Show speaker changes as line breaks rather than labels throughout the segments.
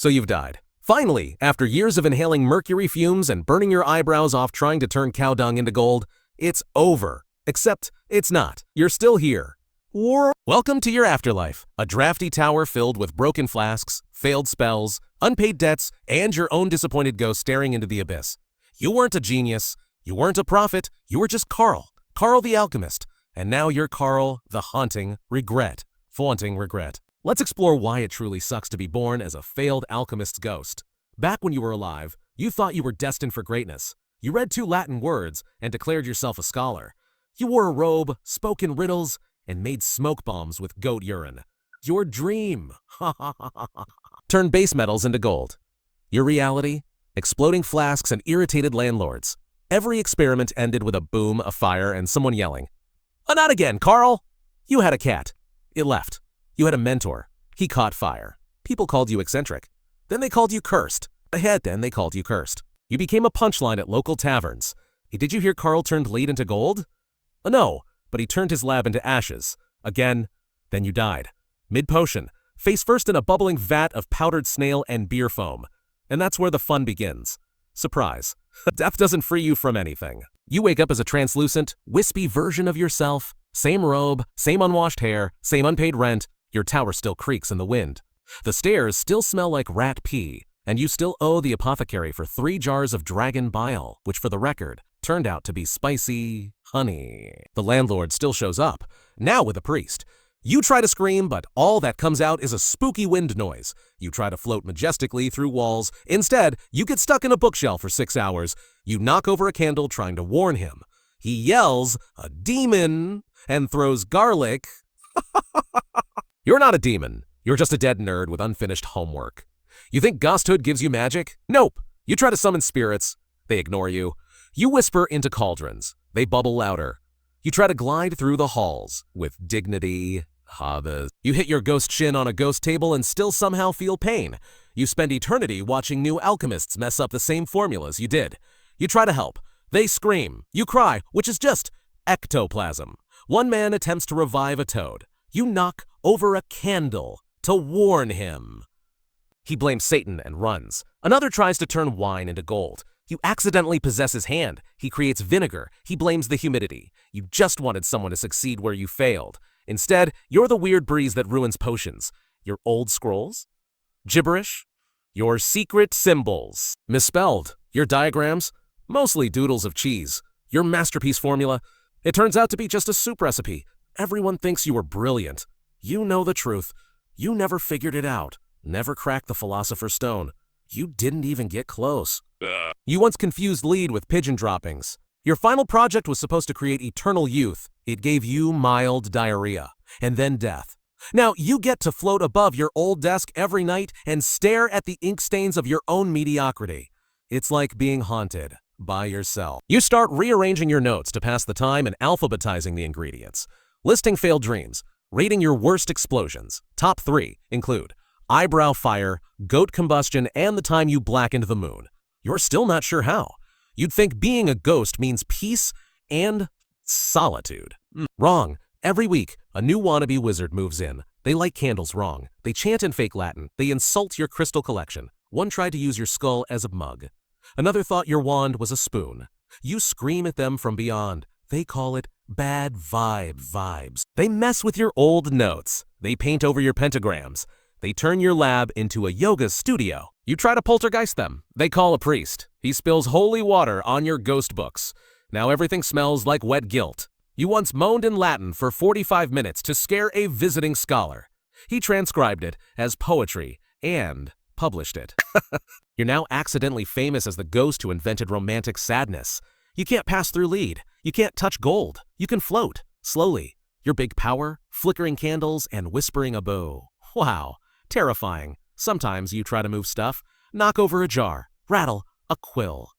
So you've died. Finally, after years of inhaling mercury fumes and burning your eyebrows off trying to turn cow dung into gold, it's over. Except, it's not. You're still here. Welcome to your afterlife, a drafty tower filled with broken flasks, failed spells, unpaid debts, and your own disappointed ghost staring into the abyss. You weren't a genius, you weren't a prophet, you were just Carl the alchemist, and now you're Carl the flaunting regret. Let's explore why it truly sucks to be born as a failed alchemist's ghost. Back when you were alive, you thought you were destined for greatness. You read 2 Latin words and declared yourself a scholar. You wore a robe, spoke in riddles, and made smoke bombs with goat urine. Your dream. Turn base metals into gold. Your reality? Exploding flasks and irritated landlords. Every experiment ended with a boom, a fire, and someone yelling, "Oh, not again, Carl!" You had a cat. It left. You had a mentor. He caught fire. People called you eccentric. Then they called you cursed. Then they called you cursed. You became a punchline at local taverns. Hey, did you hear Carl turned lead into gold? No, but he turned his lab into ashes. Again, then you died. Mid-potion, face first in a bubbling vat of powdered snail and beer foam. And that's where the fun begins. Surprise. Death doesn't free you from anything. You wake up as a translucent, wispy version of yourself. Same robe, same unwashed hair, same unpaid rent. Your tower still creaks in the wind. The stairs still smell like rat pee, and you still owe the apothecary for 3 jars of dragon bile, which for the record, turned out to be spicy honey. The landlord still shows up, now with a priest. You try to scream, but all that comes out is a spooky wind noise. You try to float majestically through walls. Instead, you get stuck in a bookshelf for 6 hours. You knock over a candle trying to warn him. He yells, "A demon!" and throws garlic. You're not a demon. You're just a dead nerd with unfinished homework. You think ghosthood gives you magic? Nope. You try to summon spirits. They ignore you. You whisper into cauldrons. They bubble louder. You try to glide through the halls with dignity. You hit your ghost shin on a ghost table and still somehow feel pain. You spend eternity watching new alchemists mess up the same formulas you did. You try to help. They scream. You cry, which is just ectoplasm. One man attempts to revive a toad. You knock over a candle to warn him. He blames Satan and runs. Another tries to turn wine into gold. You accidentally possess his hand. He creates vinegar. He blames the humidity. You just wanted someone to succeed where you failed. Instead, you're the weird breeze that ruins potions. Your old scrolls? Gibberish? Your secret symbols? Misspelled. Your diagrams? Mostly doodles of cheese. Your masterpiece formula? It turns out to be just a soup recipe. Everyone thinks you were brilliant. You know the truth. You never figured it out. Never cracked the Philosopher's Stone. You didn't even get close. You once confused lead with pigeon droppings. Your final project was supposed to create eternal youth. It gave you mild diarrhea, and then death. Now you get to float above your old desk every night and stare at the ink stains of your own mediocrity. It's like being haunted by yourself. You start rearranging your notes to pass the time and alphabetizing the ingredients. Listing failed dreams, rating your worst explosions. Top 3 include eyebrow fire, goat combustion, and the time you blackened the moon. You're still not sure how. You'd think being a ghost means peace and solitude. Wrong. Every week, a new wannabe wizard moves in. They light candles wrong. They chant in fake Latin. They insult your crystal collection. One tried to use your skull as a mug. Another thought your wand was a spoon. You scream at them from beyond. They call it bad vibes. They mess with your old notes. They paint over your pentagrams. They turn your lab into a yoga studio. You try to poltergeist them. They call a priest. He spills holy water on your ghost books. Now everything smells like wet guilt. You once moaned in Latin for 45 minutes to scare a visiting scholar. He transcribed it as poetry and published it. You're now accidentally famous as the ghost who invented romantic sadness. You can't pass through lead. You can't touch gold. You can float, slowly. Your big power, flickering candles, and whispering a bow. Wow, terrifying. Sometimes you try to move stuff, knock over a jar, rattle a quill.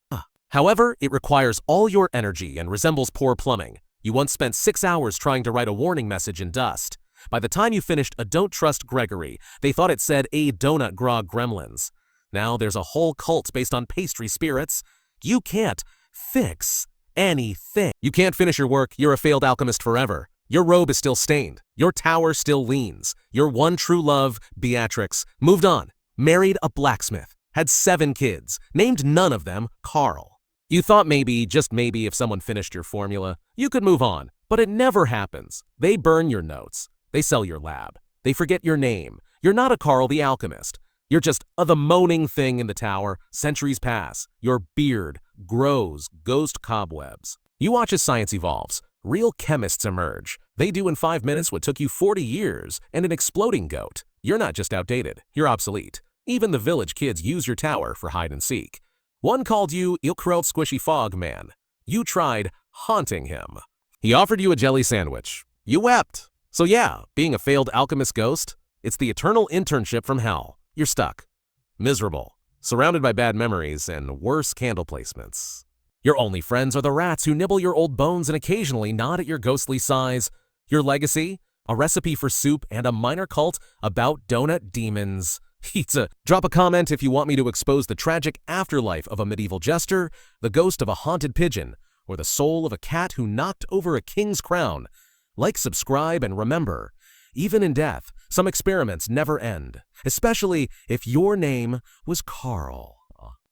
However, it requires all your energy and resembles poor plumbing. You once spent 6 hours trying to write a warning message in dust. By the time you finished a Don't Trust Gregory, they thought it said a donut grog gremlins. Now there's a whole cult based on pastry spirits. You can't fix anything. You can't finish your work. You're a failed alchemist forever. Your robe is still stained. Your tower still leans. Your one true love, Beatrix, moved on. Married a blacksmith. Had 7 kids. Named none of them Carl. You thought maybe, just maybe, if someone finished your formula, you could move on. But it never happens. They burn your notes. They sell your lab. They forget your name. You're not a Carl the Alchemist. You're just the moaning thing in the tower. Centuries pass. Your beard grows ghost cobwebs. You watch as science evolves. Real chemists emerge. They do in 5 minutes what took you 40 years and an exploding goat. You're not just outdated, you're obsolete. Even the village kids use your tower for hide and seek. One called you Ilkrelt Squishy Fog Man. You tried haunting him. He offered you a jelly sandwich. You wept. So yeah, being a failed alchemist ghost, it's the eternal internship from hell. You're stuck. Miserable. Surrounded by bad memories and worse candle placements. Your only friends are the rats who nibble your old bones and occasionally nod at your ghostly sighs. Your legacy? A recipe for soup and a minor cult about donut demons. Pizza. Drop a comment if you want me to expose the tragic afterlife of a medieval jester, the ghost of a haunted pigeon, or the soul of a cat who knocked over a king's crown. Like, subscribe, and remember, even in death, some experiments never end, especially if your name was Carl.